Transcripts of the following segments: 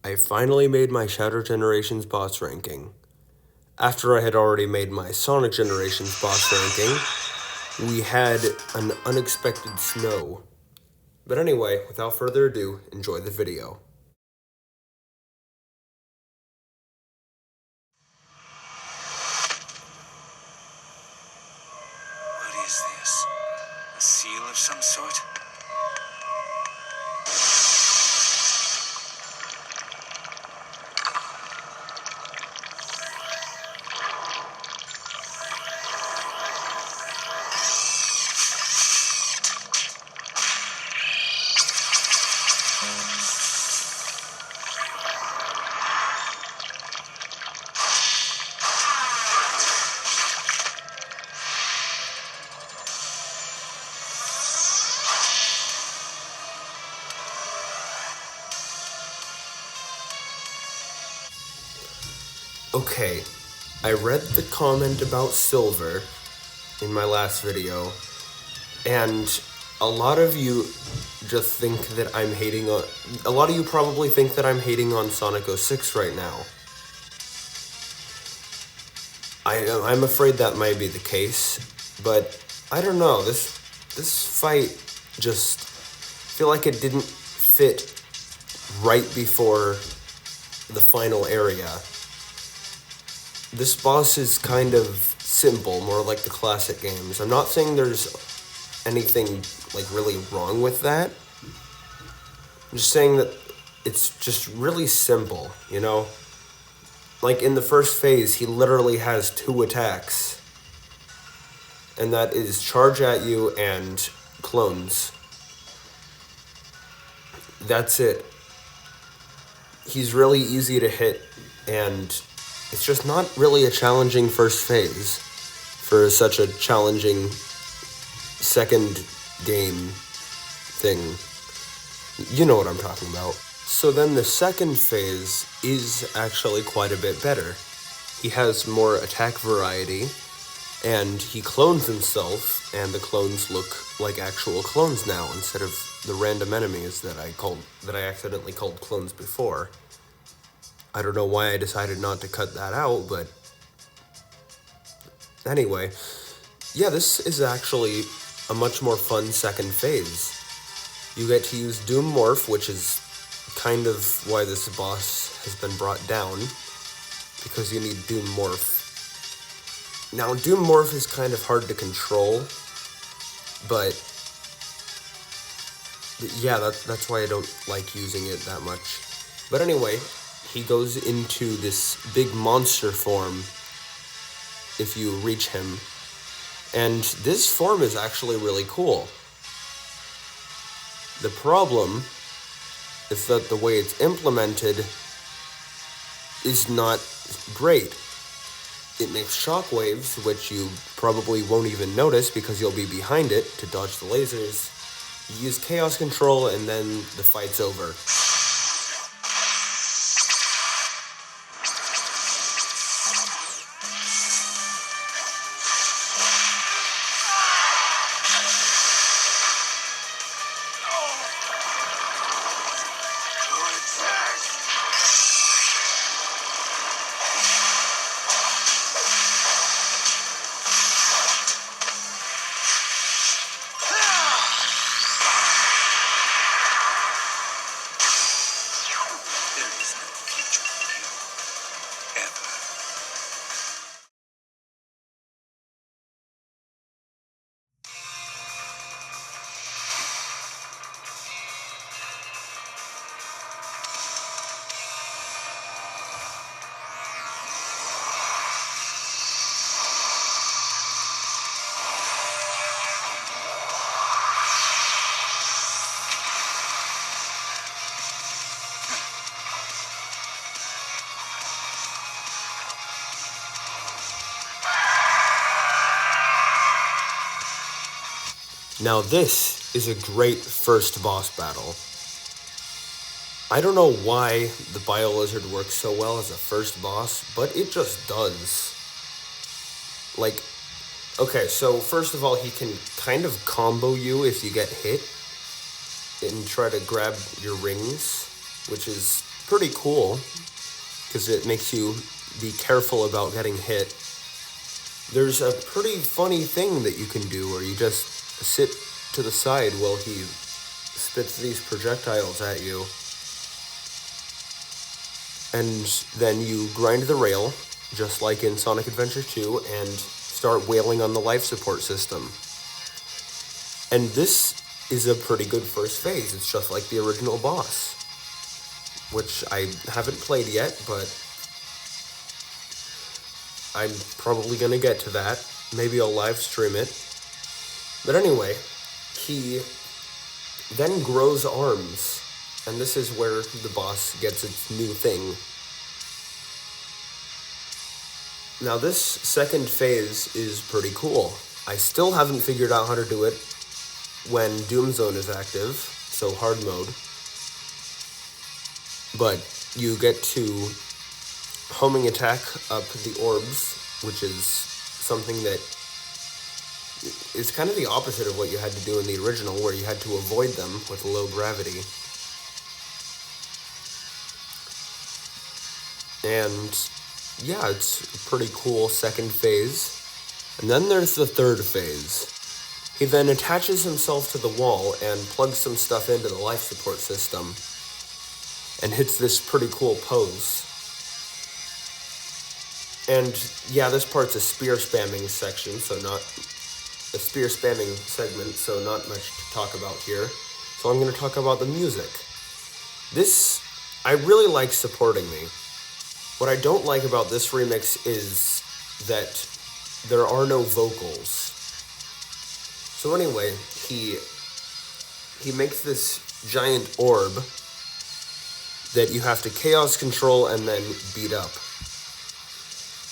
I finally made my Shadow Generations boss ranking. After I had already made my Sonic Generations boss ranking, we had an unexpected snow. But anyway, without further ado, enjoy the video. What is this? A seal of some sort? Okay, I read the comment about Silver in my last video, and a lot of you just think that I'm hating on... A lot of you probably think that I'm hating on Sonic 06 right now. I'm afraid that might be the case, but I don't know, this fight just feel like it didn't fit right before the final area. This boss is kind of simple, more like the classic games. I'm not saying there's anything like really wrong with that. I'm just saying that it's just really simple, you know? Like in the first phase, he literally has 2 attacks. And that is charge at you and clones. That's it. He's really easy to hit, and it's just not really a challenging first phase for such a challenging second game thing. You know what I'm talking about. So then the second phase is actually quite a bit better. He has more attack variety, and he clones himself, and the clones look like actual clones now instead of the random enemies that I accidentally called clones before. I don't know why I decided not to cut that out, but anyway, yeah, this is actually a much more fun second phase. You get to use Doom Morph, which is kind of why this boss has been brought down, because you need Doom Morph. Now, Doom Morph is kind of hard to control, but yeah, that's why I don't like using it that much. But anyway, he goes into this big monster form if you reach him, and this form is actually really cool. The problem is that the way it's implemented is not great. It makes shockwaves, which you probably won't even notice because you'll be behind it to dodge the lasers. You use Chaos Control, and then the fight's over. Now this is a great first boss battle. I don't know why the Biolizard works so well as a first boss, but it just does. Like, okay, so first of all, he can kind of combo you if you get hit and try to grab your rings, which is pretty cool because it makes you be careful about getting hit. There's a pretty funny thing that you can do where you just sit to the side while he spits these projectiles at you. And then you grind the rail, just like in Sonic Adventure 2, and start wailing on the life support system. And this is a pretty good first phase. It's just like the original boss, which I haven't played yet, but I'm probably going to get to that. Maybe I'll live stream it. But anyway, he then grows arms, and this is where the boss gets its new thing. Now this second phase is pretty cool. I still haven't figured out how to do it when Doom Zone is active, so hard mode. But you get to homing attack up the orbs, which is something that is kind of the opposite of what you had to do in the original, where you had to avoid them with low gravity. And yeah, it's a pretty cool second phase. And then there's the third phase. He then attaches himself to the wall and plugs some stuff into the life support system and hits this pretty cool pose. And yeah, this part's a spear spamming section, so not a spear spamming segment, so not much to talk about here. So I'm going to talk about the music. This, I really like Supporting Me. What I don't like about this remix is that there are no vocals. So anyway, he makes this giant orb that you have to chaos control and then beat up.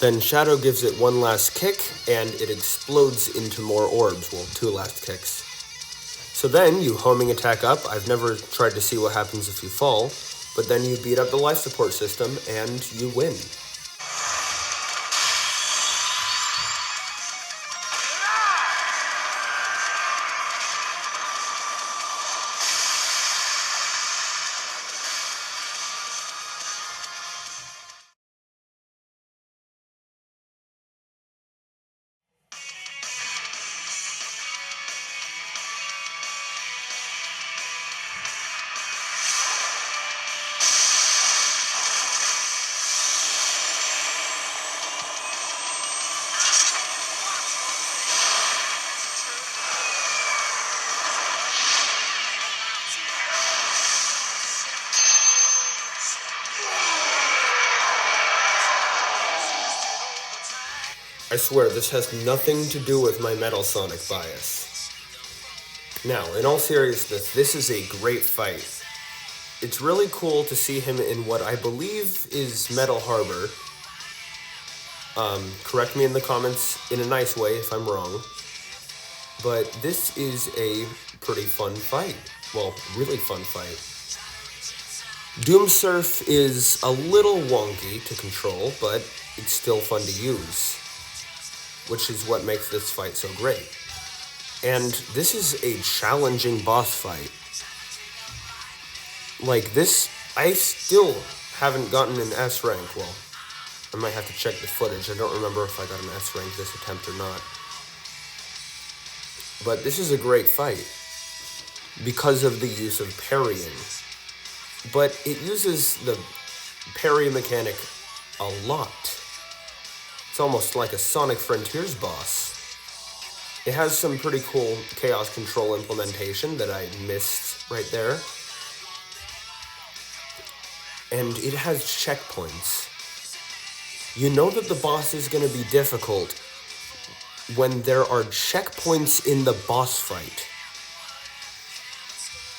Then Shadow gives it one last kick, and it explodes into more orbs. Well, two last kicks. So then you homing attack up. I've never tried to see what happens if you fall, but then you beat up the life support system, and you win. I swear, this has nothing to do with my Metal Sonic bias. Now, in all seriousness, this is a great fight. It's really cool to see him in what I believe is Metal Harbor. Correct me in the comments in a nice way if I'm wrong. But this is a pretty fun fight. Well, really fun fight. Doomsurf is a little wonky to control, but it's still fun to use, which is what makes this fight so great. And this is a challenging boss fight. Like this, I still haven't gotten an S rank. Well, I might have to check the footage. I don't remember if I got an S rank this attempt or not. But this is a great fight because of the use of parrying. But it uses the parry mechanic a lot. It's almost like a Sonic Frontiers boss. It has some pretty cool chaos control implementation that I missed right there. And it has checkpoints. You know that the boss is going to be difficult when there are checkpoints in the boss fight.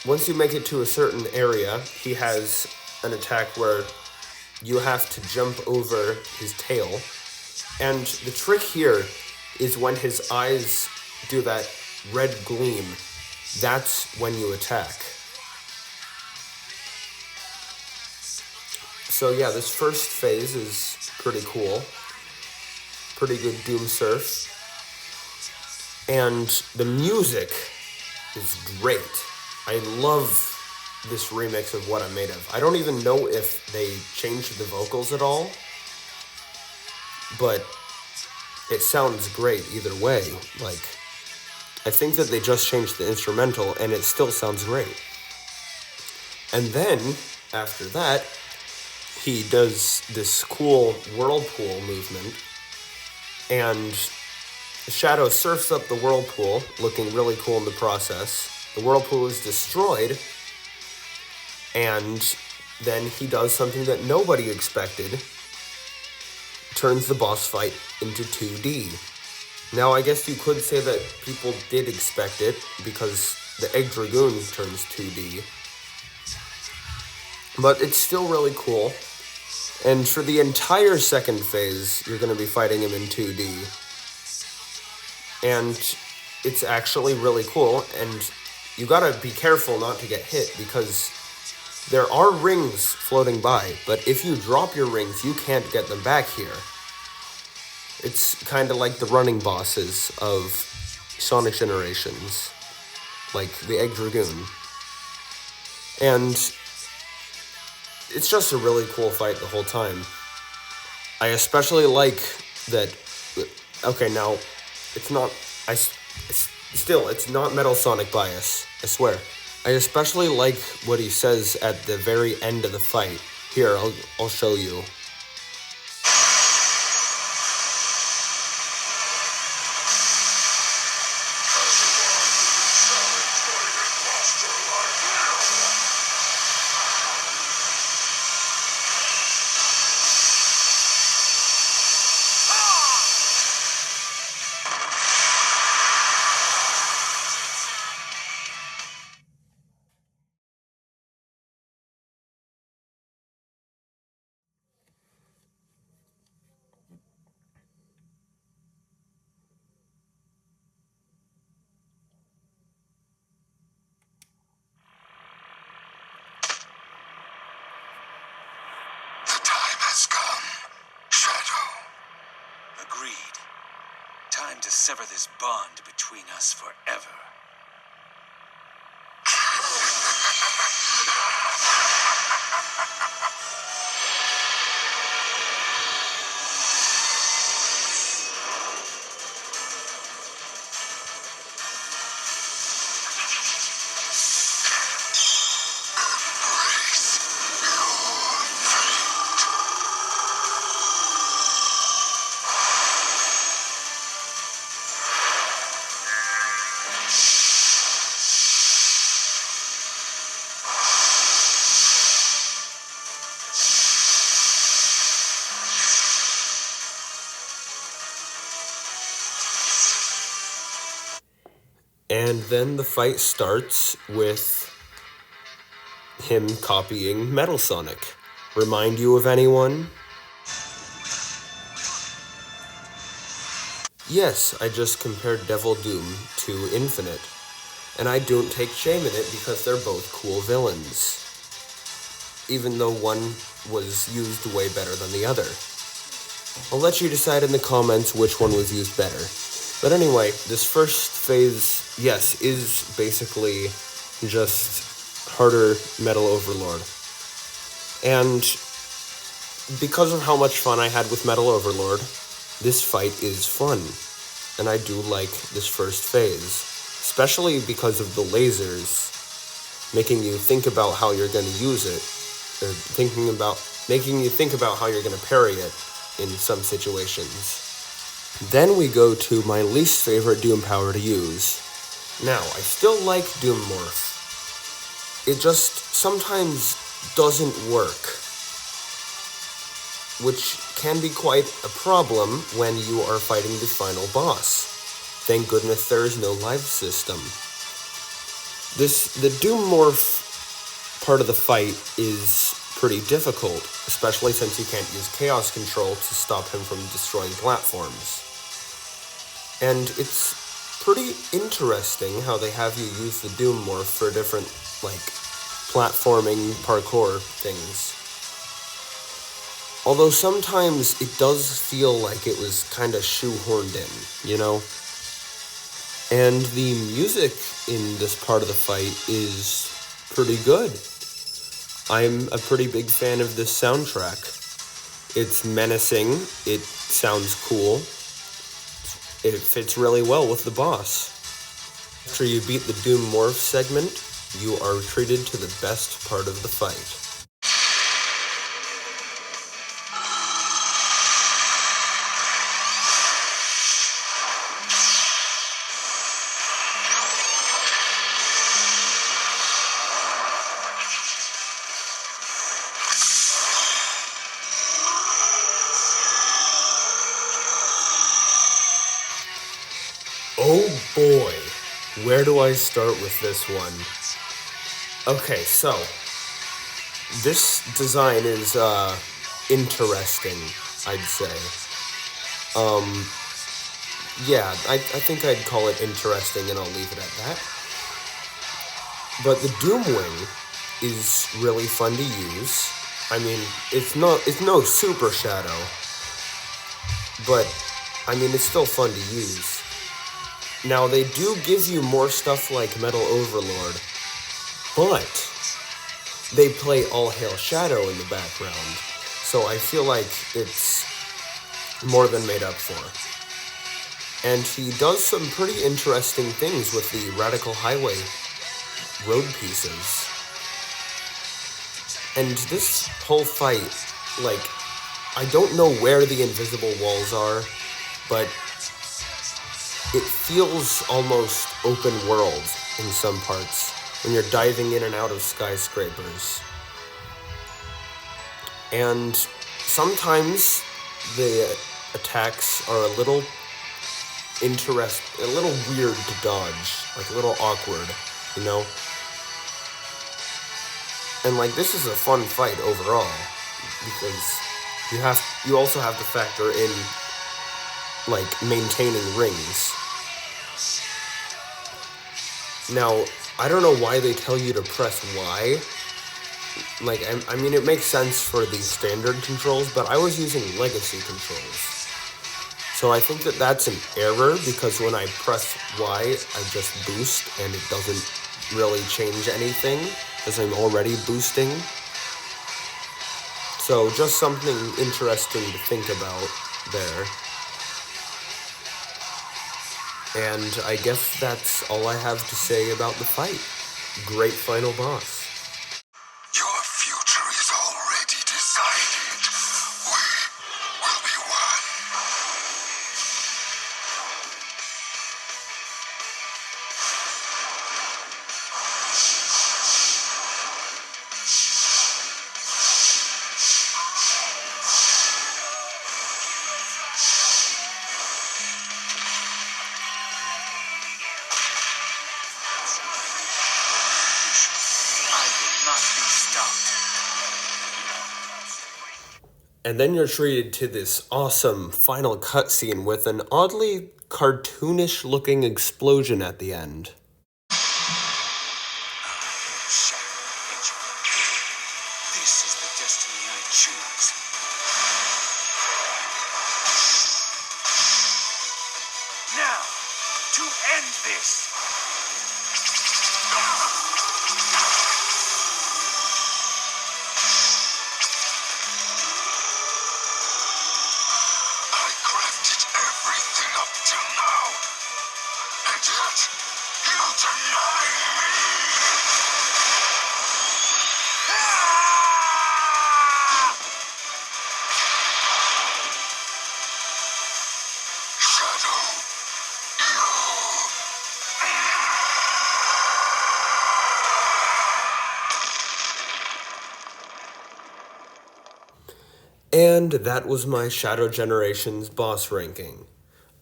Once you make it to a certain area, he has an attack where you have to jump over his tail. And the trick here is when his eyes do that red gleam, that's when you attack. So yeah, this first phase is pretty cool. Pretty good Doomsurf. And the music is great. I love this remix of What I'm Made Of. I don't even know if they changed the vocals at all, but it sounds great either way. Like, I think that they just changed the instrumental and it still sounds great. And then, after that, he does this cool whirlpool movement, and Shadow surfs up the whirlpool, looking really cool in the process. The whirlpool is destroyed, and then he does something that nobody expected, turns the boss fight into 2D. Now, I guess you could say that people did expect it, because the Egg Dragoon turns 2D. But it's still really cool. And for the entire second phase, you're going to be fighting him in 2D. And it's actually really cool, and you gotta be careful not to get hit, because there are rings floating by, but if you drop your rings, you can't get them back here. It's kind of like the running bosses of Sonic Generations, like the Egg Dragoon. And it's just a really cool fight the whole time. I especially like that. Okay, now it's not. It's not Metal Sonic bias. I swear. I especially like what he says at the very end of the fight. Here, I'll show you. The time has come, Shadow. Agreed. Time to sever this bond between us forever. And then the fight starts with him copying Metal Sonic. Remind you of anyone? Yes, I just compared Devil Doom to Infinite, and I don't take shame in it because they're both cool villains, even though one was used way better than the other. I'll let you decide in the comments which one was used better. But anyway, this first phase, yes, is basically just harder Metal Overlord. And because of how much fun I had with Metal Overlord, this fight is fun. And I do like this first phase, especially because of the lasers making you think about how you're going to use it, or making you think about how you're going to parry it in some situations. Then we go to my least favorite Doom power to use. Now, I still like Doom Morph. It just sometimes doesn't work, which can be quite a problem when you are fighting the final boss. Thank goodness there is no life system. The Doom Morph part of the fight is pretty difficult, especially since you can't use Chaos Control to stop him from destroying platforms. And it's pretty interesting how they have you use the Doom Morph for different, platforming parkour things. Although sometimes it does feel like it was kind of shoehorned in, you know? And the music in this part of the fight is pretty good. I'm a pretty big fan of this soundtrack. It's menacing, it sounds cool, it fits really well with the boss. After you beat the Doom Morph segment, you are treated to the best part of the fight. Oh boy, where do I start with this one? Okay, so this design is interesting, I'd say. Yeah, I think I'd call it interesting, and I'll leave it at that. But the Doomwing is really fun to use. I mean, it's no Super Shadow, but I mean it's still fun to use. Now, they do give you more stuff like Metal Overlord, but they play All Hail Shadow in the background, so I feel like it's more than made up for. And he does some pretty interesting things with the Radical Highway road pieces. And this whole fight, like, I don't know where the invisible walls are, but it feels almost open world in some parts when you're diving in and out of skyscrapers. And sometimes the attacks are a little weird to dodge, like a little awkward, you know? And like this is a fun fight overall because you also have to factor in like maintaining rings. Now, I don't know why they tell you to press Y. Like, I mean, it makes sense for the standard controls, but I was using legacy controls. So I think that that's an error, because when I press Y, I just boost, and it doesn't really change anything, because I'm already boosting. So just something interesting to think about there. And I guess that's all I have to say about the fight. Great final boss. Your future is already decided. We will be one. And then you're treated to this awesome final cutscene with an oddly cartoonish looking explosion at the end. This is the destiny I choose. Now, to end this. I crafted everything up till now, and yet you deny me. Shadow, And that was my Shadow Generations boss ranking.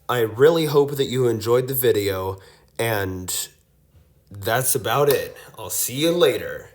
I really hope that you enjoyed the video, and that's about it. I'll see you later.